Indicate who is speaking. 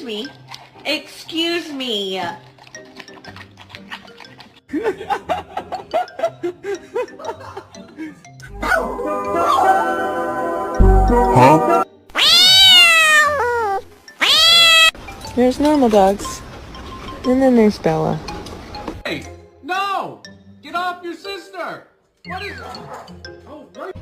Speaker 1: me. Excuse me.
Speaker 2: Huh?
Speaker 3: There's normal dogs. And then there's Bella.
Speaker 4: Hey! No! Get off your sister! What is... Oh, right.